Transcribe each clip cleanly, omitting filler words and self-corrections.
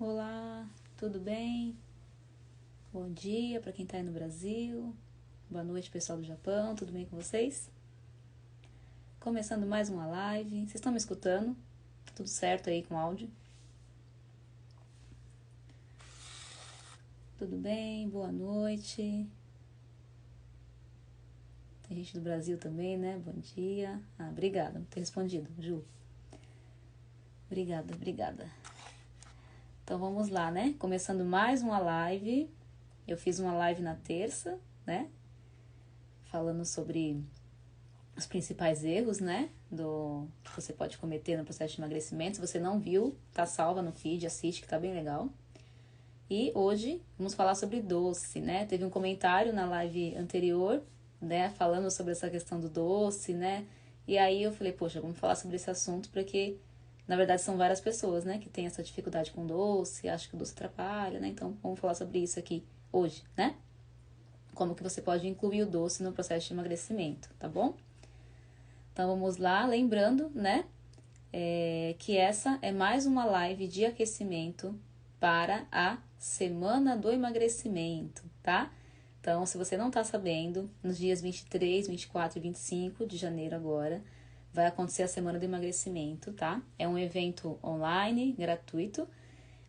Olá, tudo bem? Bom dia para quem está aí no Brasil. Boa noite, pessoal do Japão, tudo bem com vocês? Começando mais uma live. Vocês estão me escutando? Tudo certo aí com o áudio? Tudo bem? Boa noite. Tem gente do Brasil também, né? Bom dia. Obrigada por ter respondido, Ju. Obrigada. Então vamos lá, né? Começando mais uma live. Eu fiz uma live na terça, né? Falando sobre os principais erros, né? Que você pode cometer no processo de emagrecimento. Se você não viu, tá salva no feed, assiste que tá bem legal. E hoje vamos falar sobre doce, né? Teve um comentário na live anterior, né? Falando sobre essa questão do doce, né? E aí eu falei, poxa, vamos falar sobre esse assunto porque, na verdade, são várias pessoas, né? Que têm essa dificuldade com doce, acham que o doce atrapalha, né? Então, vamos falar sobre isso aqui hoje, né? Como que você pode incluir o doce no processo de emagrecimento, tá bom? Então, vamos lá, lembrando, né? Que essa é mais uma live de aquecimento para a Semana do Emagrecimento, tá? Então, se você não tá sabendo, nos dias 23, 24 e 25 de janeiro agora, vai acontecer a Semana do Emagrecimento, tá? É um evento online, gratuito,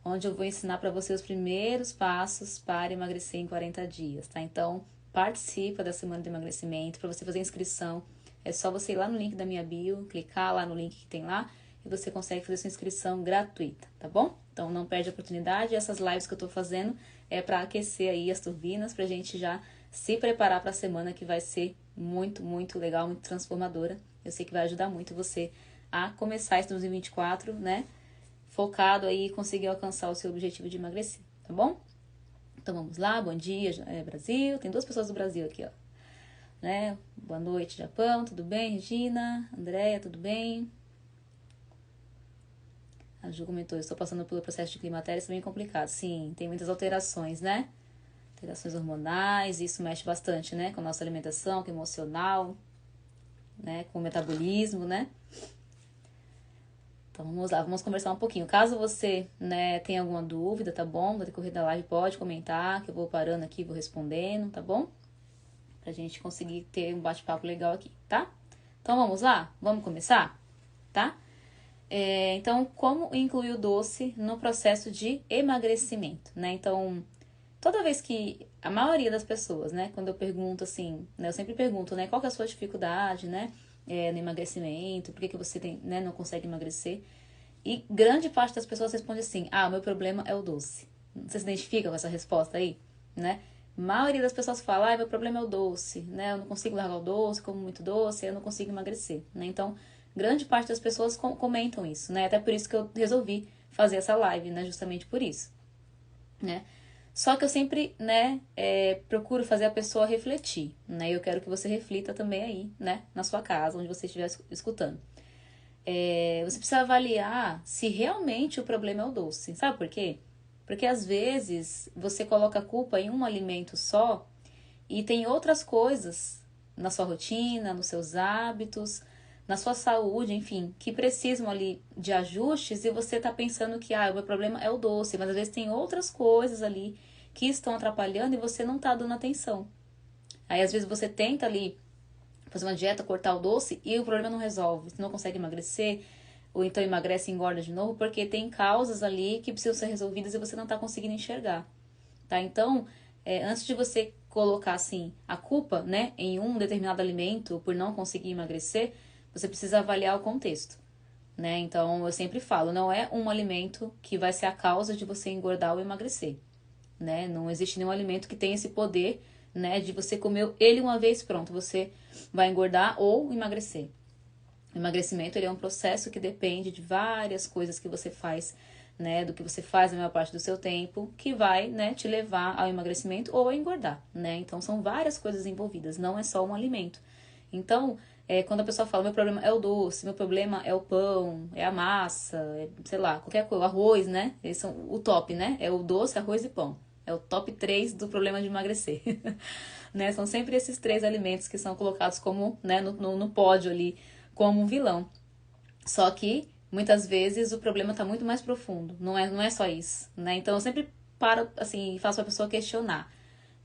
onde eu vou ensinar para você os primeiros passos para emagrecer em 40 dias, tá? Então, participa da Semana do Emagrecimento. Para você fazer inscrição, é só você ir lá no link da minha bio, clicar lá no link que tem lá, e você consegue fazer sua inscrição gratuita, tá bom? Então não perde a oportunidade. Essas lives que eu tô fazendo é para aquecer aí as turbinas, pra gente já se preparar para a semana que vai ser muito, muito legal, muito transformadora. Eu sei que vai ajudar muito você a começar esse 2024, né? Focado aí e conseguir alcançar o seu objetivo de emagrecer, tá bom? Então vamos lá, bom dia, Brasil. Tem duas pessoas do Brasil aqui, ó. Né? Boa noite, Japão, tudo bem? Regina, Andréia, tudo bem? A Ju comentou, eu estou passando pelo processo de climatério, isso é bem complicado. Sim, tem muitas alterações, né? Alterações hormonais, isso mexe bastante, né? Com a nossa alimentação, com o emocional, né? Com o metabolismo, né? Então vamos lá, vamos conversar um pouquinho. Caso você, né, tenha alguma dúvida, tá bom? No decorrer da live pode comentar, que eu vou parando aqui, vou respondendo, tá bom? Pra gente conseguir ter um bate-papo legal aqui, tá? Então vamos lá? Vamos começar? Tá? Então, como incluir o doce no processo de emagrecimento, né? Então, toda vez que a maioria das pessoas, né, quando eu pergunto assim, né, eu sempre pergunto, né, qual que é a sua dificuldade, né, no emagrecimento, por que você tem, né, não consegue emagrecer? E grande parte das pessoas responde assim, o meu problema é o doce. Você se identifica com essa resposta aí, né? A maioria das pessoas fala, meu problema é o doce, né? Eu não consigo largar o doce, como muito doce, eu não consigo emagrecer, né? Então, grande parte das pessoas comentam isso, né? Até por isso que eu resolvi fazer essa live, né? Justamente por isso, né? Só que eu sempre, né, procuro fazer a pessoa refletir, né? Eu quero que você reflita também aí, né? Na sua casa, onde você estiver escutando. Você precisa avaliar se realmente o problema é o doce. Sabe por quê? Porque às vezes você coloca a culpa em um alimento só e tem outras coisas na sua rotina, nos seus hábitos, na sua saúde, enfim, que precisam ali de ajustes e você tá pensando que o meu problema é o doce, mas às vezes tem outras coisas ali que estão atrapalhando e você não tá dando atenção. Aí às vezes você tenta ali fazer uma dieta, cortar o doce e o problema não resolve. Você não consegue emagrecer, ou então emagrece e engorda de novo, porque tem causas ali que precisam ser resolvidas e você não está conseguindo enxergar. Tá? Então, antes de você colocar assim a culpa, né, em um determinado alimento por não conseguir emagrecer, você precisa avaliar o contexto. Né? Então, eu sempre falo, não é um alimento que vai ser a causa de você engordar ou emagrecer. Né? Não existe nenhum alimento que tenha esse poder, né, de você comer ele uma vez, pronto, você vai engordar ou emagrecer. O emagrecimento ele é um processo que depende de várias coisas que você faz, né, do que você faz na maior parte do seu tempo, que vai, né, te levar ao emagrecimento ou a engordar, né? Então são várias coisas envolvidas, não é só um alimento. Então, quando a pessoa fala, meu problema é o doce, meu problema é o pão, é a massa, sei lá, qualquer coisa, o arroz, né? Eles são o top, né? É o doce, arroz e pão. É o top 3 do problema de emagrecer. Né? São sempre esses 3 alimentos que são colocados como, né, no pódio ali, como um vilão. Só que muitas vezes o problema está muito mais profundo. Não é só isso, né? Então eu sempre paro, assim, e faço a pessoa questionar,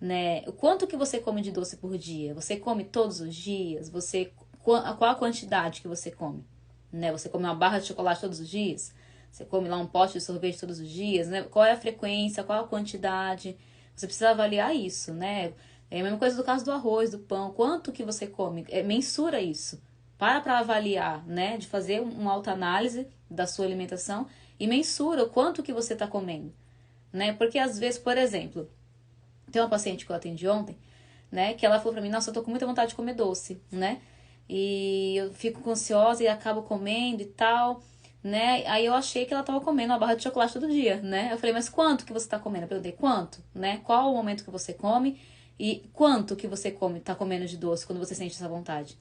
né? O quanto que você come de doce por dia? Você come todos os dias? Qual a quantidade que você come? Né? Você come uma barra de chocolate todos os dias? Você come lá um pote de sorvete todos os dias, né? Qual é a frequência? Qual a quantidade? Você precisa avaliar isso, né? É a mesma coisa do caso do arroz, do pão. Quanto que você come? Mensura isso. Para avaliar, né? De fazer uma autoanálise da sua alimentação e mensura o quanto que você está comendo, né? Porque às vezes, por exemplo, tem uma paciente que eu atendi ontem, né? Que ela falou pra mim, nossa, eu tô com muita vontade de comer doce, né? E eu fico ansiosa e acabo comendo e tal, né? Aí eu achei que ela tava comendo uma barra de chocolate todo dia, né? Eu falei, mas quanto que você tá comendo? Eu perguntei, quanto, né? Qual o momento que você come e quanto que você tá comendo de doce quando você sente essa vontade?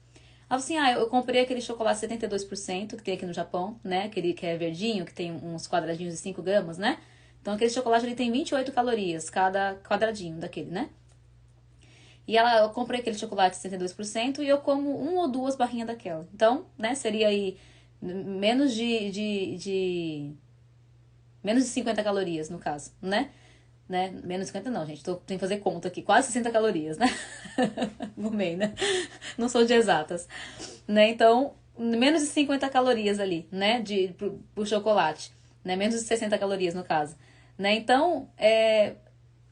Ela falou assim, eu comprei aquele chocolate 72% que tem aqui no Japão, né? Aquele que é verdinho, que tem uns quadradinhos de 5 gramas, né? Então aquele chocolate ele tem 28 calorias, cada quadradinho daquele, né? E eu comprei aquele chocolate 62% e eu como 1 ou 2 barrinhas daquela. Então, né, seria aí menos menos de 50 calorias, no caso, né? Menos de 50 não, gente. Tenho que fazer conta aqui. Quase 60 calorias, né? Gomei, né? Não sou de exatas. Né? Então, menos de 50 calorias ali, né? Pro chocolate. Né? Menos de 60 calorias, no caso. Né? Então,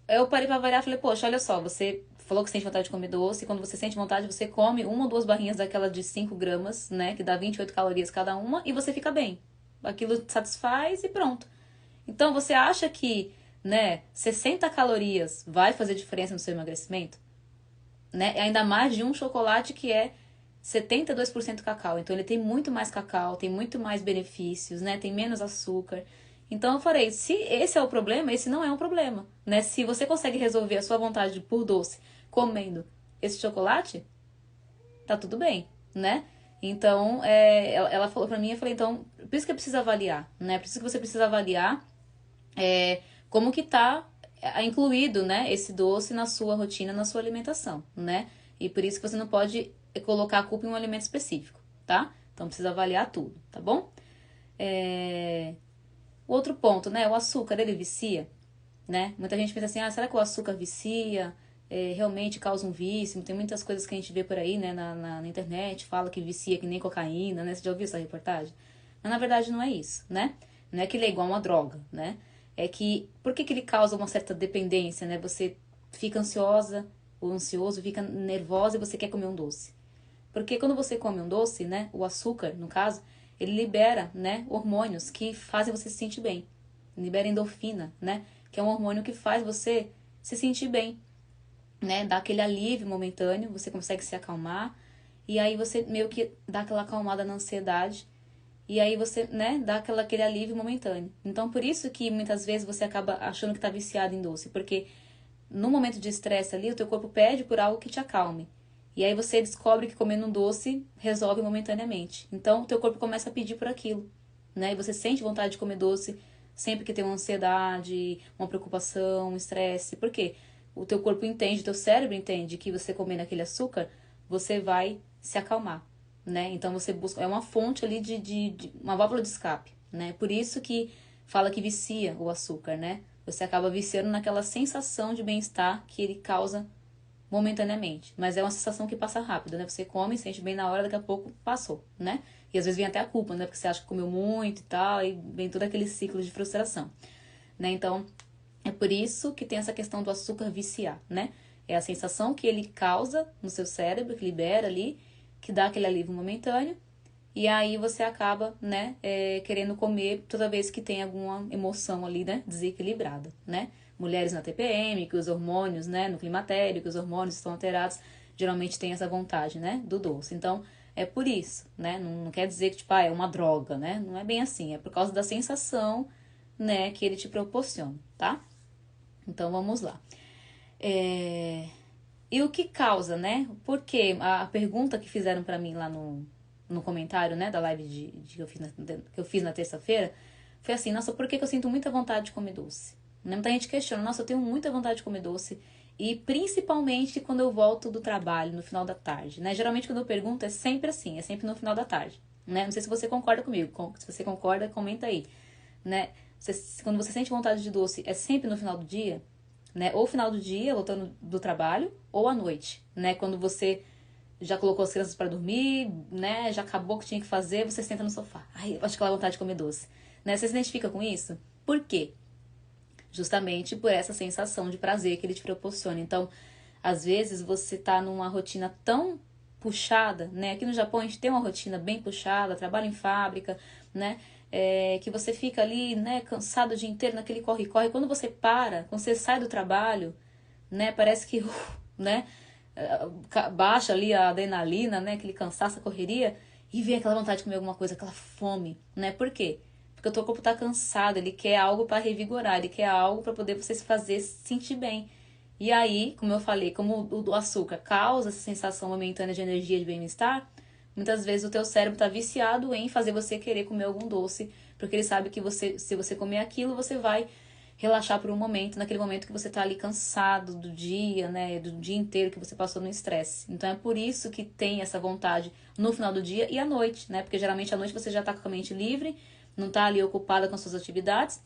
eu parei pra avaliar e falei, poxa, olha só, você falou que sente vontade de comer doce, e quando você sente vontade, você come 1 ou 2 barrinhas daquela de 5 gramas, né? Que dá 28 calorias cada uma, e você fica bem. Aquilo te satisfaz e pronto. Então, você acha que, né, 60 calorias vai fazer diferença no seu emagrecimento? Né? Ainda mais de um chocolate que é 72% cacau. Então, ele tem muito mais cacau, tem muito mais benefícios, né? Tem menos açúcar. Então, eu falei, se esse é o problema, esse não é um problema, né? Se você consegue resolver a sua vontade por doce comendo esse chocolate, tá tudo bem, né? Então, ela falou pra mim, eu falei, então, por isso que eu preciso avaliar, né? Por isso que você precisa avaliar como que tá incluído, né, esse doce na sua rotina, na sua alimentação, né? E por isso que você não pode colocar a culpa em um alimento específico, tá? Então precisa avaliar tudo, tá bom? Outro ponto, né? O açúcar, ele vicia, né? Muita gente pensa assim, será que o açúcar vicia? Realmente causa um vício? Tem muitas coisas que a gente vê por aí, né, na internet, fala que vicia que nem cocaína, né? Você já ouviu essa reportagem? Mas na verdade não é isso, né? Não é que ele é igual a uma droga, né? É que, por que ele causa uma certa dependência, né? Você fica ansiosa ou ansioso, fica nervosa e você quer comer um doce. Porque quando você come um doce, né, o açúcar, no caso, ele libera, né, hormônios que fazem você se sentir bem. Libera endorfina, né, que é um hormônio que faz você se sentir bem, né, dá aquele alívio momentâneo, você consegue se acalmar, e aí você meio que dá aquela acalmada na ansiedade, e aí você, né, dá aquele alívio momentâneo. Então, por isso que muitas vezes você acaba achando que tá viciado em doce, porque no momento de estresse ali, o teu corpo pede por algo que te acalme. E aí você descobre que comendo um doce resolve momentaneamente. Então, o teu corpo começa a pedir por aquilo, né? E você sente vontade de comer doce sempre que tem uma ansiedade, uma preocupação, um estresse. Por quê? O teu corpo entende, o teu cérebro entende que você comendo aquele açúcar, você vai se acalmar, né? Então, você busca... É uma fonte ali de uma válvula de escape, né? Por isso que fala que vicia o açúcar, né? Você acaba viciando naquela sensação de bem-estar que ele causa momentaneamente. Mas é uma sensação que passa rápido, né? Você come, sente bem na hora, daqui a pouco passou, né? E às vezes vem até a culpa, né? Porque você acha que comeu muito e tal, e vem todo aquele ciclo de frustração, né? Então, é por isso que tem essa questão do açúcar viciar, né? É a sensação que ele causa no seu cérebro, que libera ali, que dá aquele alívio momentâneo, e aí você acaba, né, querendo comer toda vez que tem alguma emoção ali, né, desequilibrada, né? Mulheres na TPM, que os hormônios, né, no climatério, que os hormônios estão alterados, geralmente tem essa vontade, né, do doce. Então, é por isso, né? Não quer dizer que, tipo, é uma droga, né? Não é bem assim, é por causa da sensação, né, que ele te proporciona, tá? Então, vamos lá. E o que causa, né? Porque a pergunta que fizeram pra mim lá no comentário, né, da live que eu fiz na terça-feira, foi assim, nossa, por que eu sinto muita vontade de comer doce? Né? Muita gente questiona, nossa, eu tenho muita vontade de comer doce, e principalmente quando eu volto do trabalho, no final da tarde, né? Geralmente quando eu pergunto é sempre assim, é sempre no final da tarde, né? Não sei se você concorda comigo. Se você concorda, comenta aí, né? Quando você sente vontade de doce, é sempre no final do dia, né? Ou final do dia, voltando do trabalho, ou à noite, né? Quando você já colocou as crianças para dormir, né? Já acabou o que tinha que fazer, você senta no sofá. Ai, eu acho aquela vontade de comer doce, né? Você se identifica com isso? Por quê? Justamente por essa sensação de prazer que ele te proporciona. Então, às vezes você tá numa rotina tão puxada, né? Aqui no Japão a gente tem uma rotina bem puxada, trabalho em fábrica, né? Que você fica ali, né, cansado o dia inteiro naquele corre-corre. Quando você para, quando você sai do trabalho, né, parece que, né, baixa ali a adrenalina, né, aquele cansaço, a correria, e vem aquela vontade de comer alguma coisa, aquela fome, né? Por quê? Porque o teu corpo tá cansado, ele quer algo para revigorar, ele quer algo para poder você se fazer se sentir bem. E aí, como eu falei, como o açúcar causa essa sensação momentânea de energia, de bem-estar, muitas vezes o teu cérebro está viciado em fazer você querer comer algum doce, porque ele sabe que se você comer aquilo, você vai relaxar por um momento, naquele momento que você está ali cansado do dia, né, do dia inteiro que você passou no estresse. Então é por isso que tem essa vontade no final do dia e à noite, né? Porque geralmente à noite você já está com a mente livre, não está ali ocupada com as suas atividades,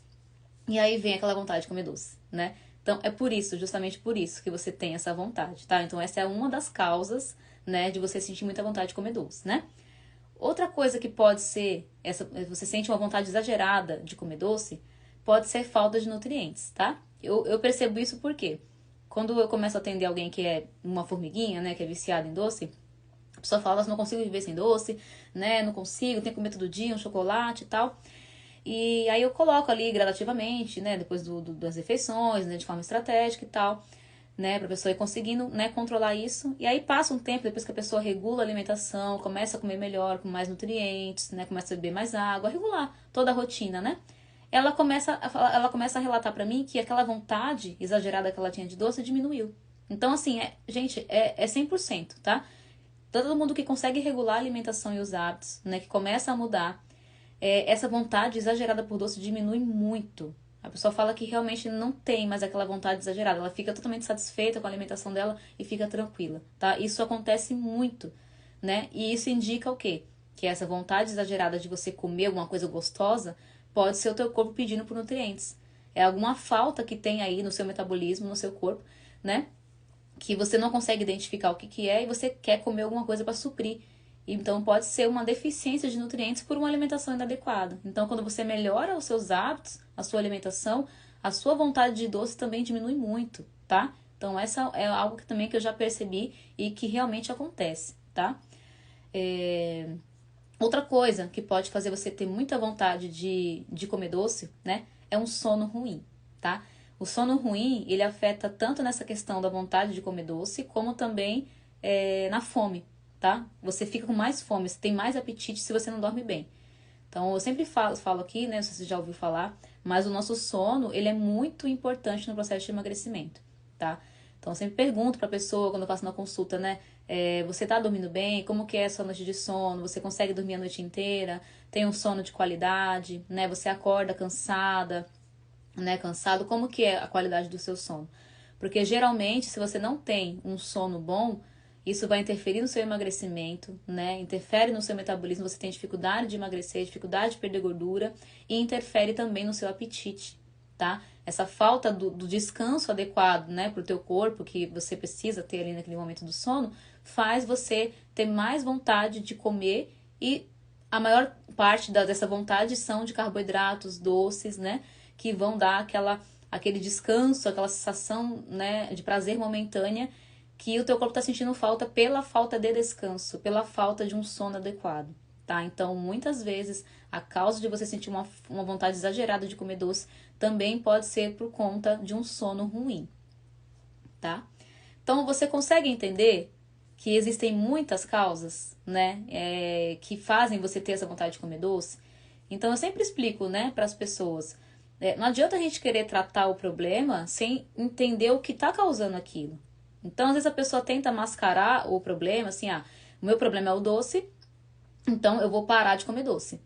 e aí vem aquela vontade de comer doce, né? Então é por isso, justamente por isso que você tem essa vontade, tá? Então essa é uma das causas, né, de você sentir muita vontade de comer doce, né? Outra coisa que pode ser, você sente uma vontade exagerada de comer doce, pode ser falta de nutrientes, tá? Eu percebo isso porque quando eu começo a atender alguém que é uma formiguinha, né, que é viciada em doce, a pessoa fala, não consigo viver sem doce, né, não consigo, tenho que comer todo dia um chocolate e tal. E aí eu coloco ali gradativamente, né, depois das refeições, né, de forma estratégica e tal, né, pra pessoa ir conseguindo, né, controlar isso. E aí passa um tempo, depois que a pessoa regula a alimentação, começa a comer melhor, com mais nutrientes, né, começa a beber mais água, regular toda a rotina, né? Ela começa a relatar pra mim que aquela vontade exagerada que ela tinha de doce diminuiu. Então, assim, gente, é 100%, tá? Todo mundo que consegue regular a alimentação e os hábitos, né, que começa a mudar, essa vontade exagerada por doce diminui muito. A pessoa fala que realmente não tem mais aquela vontade exagerada. Ela fica totalmente satisfeita com a alimentação dela e fica tranquila, tá? Isso acontece muito, né? E isso indica o quê? Que essa vontade exagerada de você comer alguma coisa gostosa pode ser o teu corpo pedindo por nutrientes. É alguma falta que tem aí no seu metabolismo, no seu corpo, né? Que você não consegue identificar o que é e você quer comer alguma coisa para suprir. Então, pode ser uma deficiência de nutrientes por uma alimentação inadequada. Então, quando você melhora os seus hábitos, a sua alimentação, a sua vontade de doce também diminui muito, tá? Então, essa é algo que também que eu já percebi e que realmente acontece, tá? Outra coisa que pode fazer você ter muita vontade de comer doce, né? É um sono ruim, tá? O sono ruim, ele afeta tanto nessa questão da vontade de comer doce, como também na fome, tá? Você fica com mais fome, você tem mais apetite se você não dorme bem. Então, eu sempre falo aqui, né? Não sei se você já ouviu falar, mas o nosso sono, ele é muito importante no processo de emagrecimento, tá? Então, eu sempre pergunto pra pessoa, quando eu faço na consulta, né? Você tá dormindo bem? Como que é a sua noite de sono? Você consegue dormir a noite inteira? Tem um sono de qualidade, né? Você acorda cansada, né? Cansado? Como que é a qualidade do seu sono? Porque, geralmente, se você não tem um sono bom, isso vai interferir no seu emagrecimento, né? Interfere no seu metabolismo, você tem dificuldade de emagrecer, dificuldade de perder gordura e interfere também no seu apetite, tá? Essa falta do descanso adequado, né, pro teu corpo, que você precisa ter ali naquele momento do sono, faz você ter mais vontade de comer e a maior parte dessa vontade são de carboidratos, doces, né, que vão dar aquele descanso, aquela sensação, né, de prazer momentânea que o teu corpo está sentindo falta pela falta de descanso, pela falta de um sono adequado, tá? Então, muitas vezes, a causa de você sentir uma vontade exagerada de comer doce também pode ser por conta de um sono ruim, tá? Então, você consegue entender que existem muitas causas, né, que fazem você ter essa vontade de comer doce? Então, eu sempre explico, né, para as pessoas, não adianta a gente querer tratar o problema sem entender o que está causando aquilo. Então, às vezes a pessoa tenta mascarar o problema, assim, o meu problema é o doce, então eu vou parar de comer doce.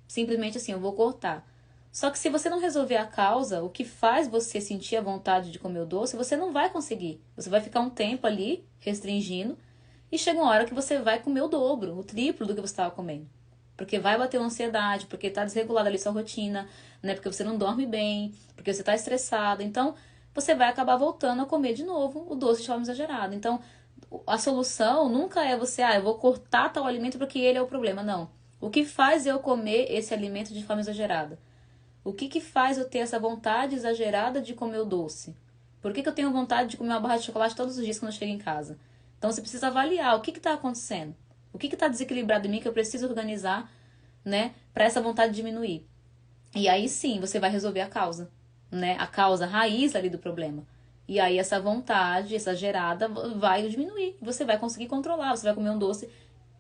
Simplesmente assim, eu vou cortar. Só que se você não resolver a causa, o que faz você sentir a vontade de comer o doce, você não vai conseguir. Você vai ficar um tempo ali restringindo e chega uma hora que você vai comer o dobro, o triplo do que você estava comendo, Porque vai bater uma ansiedade, porque tá desregulada ali sua rotina, né? Porque você não dorme bem, porque você tá estressado. Então, você vai acabar voltando a comer de novo o doce de forma exagerada. Então, a solução nunca é você, eu vou cortar tal alimento porque ele é o problema. Não. O que faz eu comer esse alimento de forma exagerada? O que faz eu ter essa vontade exagerada de comer o doce? Por que eu tenho vontade de comer uma barra de chocolate todos os dias quando eu chego em casa? Então você precisa avaliar o que está acontecendo. O que está desequilibrado em mim que eu preciso organizar, né, para essa vontade diminuir. E aí sim você vai resolver a causa, né? A causa raiz ali do problema. E aí essa vontade exagerada vai diminuir. Você vai conseguir controlar. Você vai comer um doce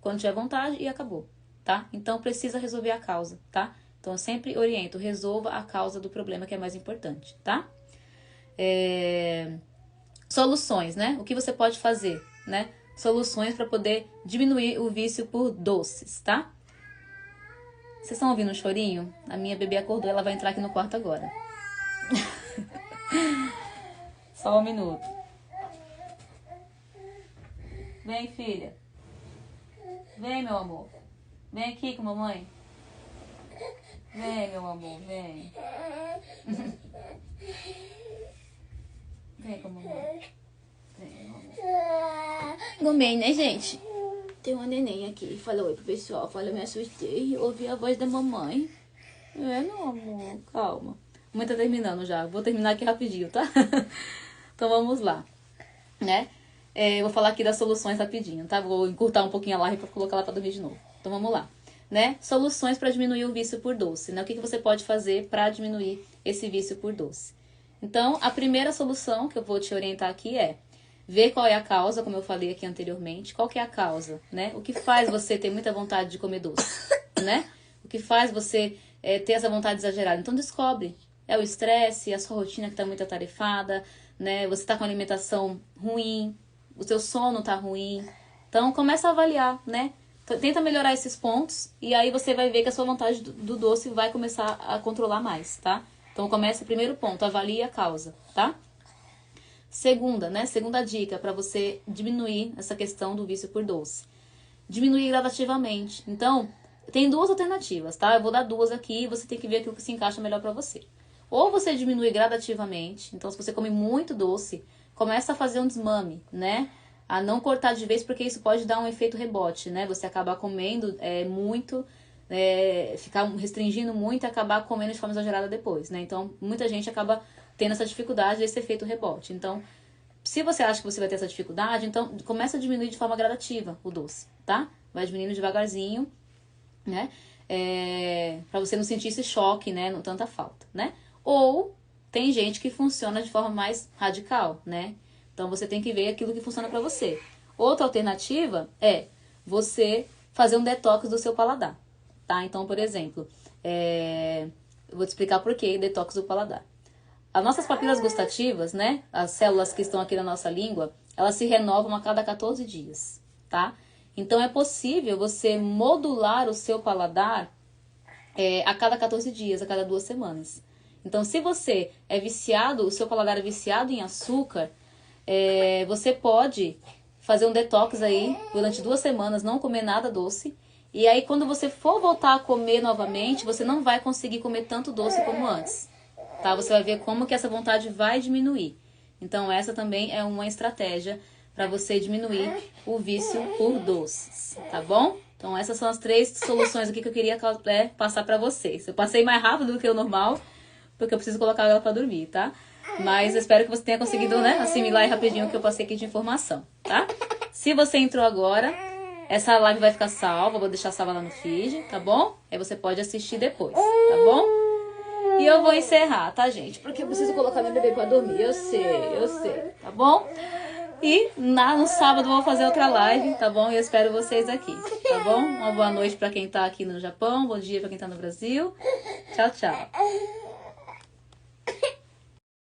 quando tiver vontade e acabou, tá? Então precisa resolver a causa, tá? Então eu sempre oriento, resolva a causa do problema que é mais importante, tá? Soluções, né? O que você pode fazer, né? Soluções para poder diminuir o vício por doces, tá? Vocês estão ouvindo um chorinho? A minha bebê acordou, ela vai entrar aqui no quarto agora. Só um minuto. Vem, filha. Vem, meu amor. Vem aqui com a mamãe. Vem, meu amor, vem. Vem com a mamãe. Vem, meu amor. Gomei, né, gente? Tem uma neném aqui. Fala oi pro pessoal. Fala, eu me assustei. Ouvi a voz da mamãe. Meu amor, calma. A mãe tá terminando já. Vou terminar aqui rapidinho, tá? Então vamos lá, né? Eu vou falar aqui das soluções rapidinho, tá? Vou encurtar um pouquinho a live pra colocar ela pra dormir de novo. Então vamos lá, né? Soluções para diminuir o vício por doce, né? O que você pode fazer para diminuir esse vício por doce? Então, a primeira solução que eu vou te orientar aqui é ver qual é a causa, como eu falei aqui anteriormente. Qual que é a causa, né? O que faz você ter muita vontade de comer doce, né? O que faz você ter essa vontade exagerada? Então descobre. É o estresse, a sua rotina que tá muito atarefada, né? Você tá com alimentação ruim, o seu sono tá ruim. Então começa a avaliar, né? Tenta melhorar esses pontos e aí você vai ver que a sua vontade do doce vai começar a controlar mais, tá? Então começa o primeiro ponto, avalie a causa, tá? Segunda, né? Segunda dica para você diminuir essa questão do vício por doce. Diminuir gradativamente. Então, tem duas alternativas, tá? Eu vou dar duas aqui e você tem que ver aquilo que se encaixa melhor para você. Ou você diminui gradativamente, então se você come muito doce, começa a fazer um desmame, né? A não cortar de vez, porque isso pode dar um efeito rebote, né? Você acabar comendo muito, ficar restringindo muito e acabar comendo de forma exagerada depois, né? Então, muita gente acaba tendo essa dificuldade desse efeito rebote. Então, se você acha que você vai ter essa dificuldade, então começa a diminuir de forma gradativa o doce, tá? Vai diminuindo devagarzinho, né? Pra você não sentir esse choque, né? Não tanta falta, né? Ou tem gente que funciona de forma mais radical, né? Então você tem que ver aquilo que funciona pra você. Outra alternativa é você fazer um detox do seu paladar, tá? Então, por exemplo, eu vou te explicar por que detox do paladar. As nossas papilas gustativas, né? As células que estão aqui na nossa língua, elas se renovam a cada 14 dias, tá? Então é possível você modular o seu paladar a cada 14 dias, a cada 2 semanas. Então, se você é viciado, o seu paladar é viciado em açúcar, você pode fazer um detox aí durante 2 semanas, não comer nada doce. E aí, quando você for voltar a comer novamente, você não vai conseguir comer tanto doce como antes, tá? Você vai ver como que essa vontade vai diminuir. Então, essa também é uma estratégia para você diminuir o vício por doces, tá bom? Então, essas são as 3 soluções aqui que eu queria passar para vocês. Eu passei mais rápido do que o normal, porque eu preciso colocar ela para dormir, tá? Mas eu espero que você tenha conseguido, né, assimilar aí rapidinho o que eu passei aqui de informação, tá? Se você entrou agora, essa live vai ficar salva, vou deixar salva lá no feed, tá bom? Aí você pode assistir depois, tá bom? E eu vou encerrar, tá, gente? Porque eu preciso colocar meu bebê pra dormir, eu sei, tá bom? E no sábado eu vou fazer outra live, tá bom? E eu espero vocês aqui, tá bom? Uma boa noite pra quem tá aqui no Japão, bom dia pra quem tá no Brasil. Tchau, tchau.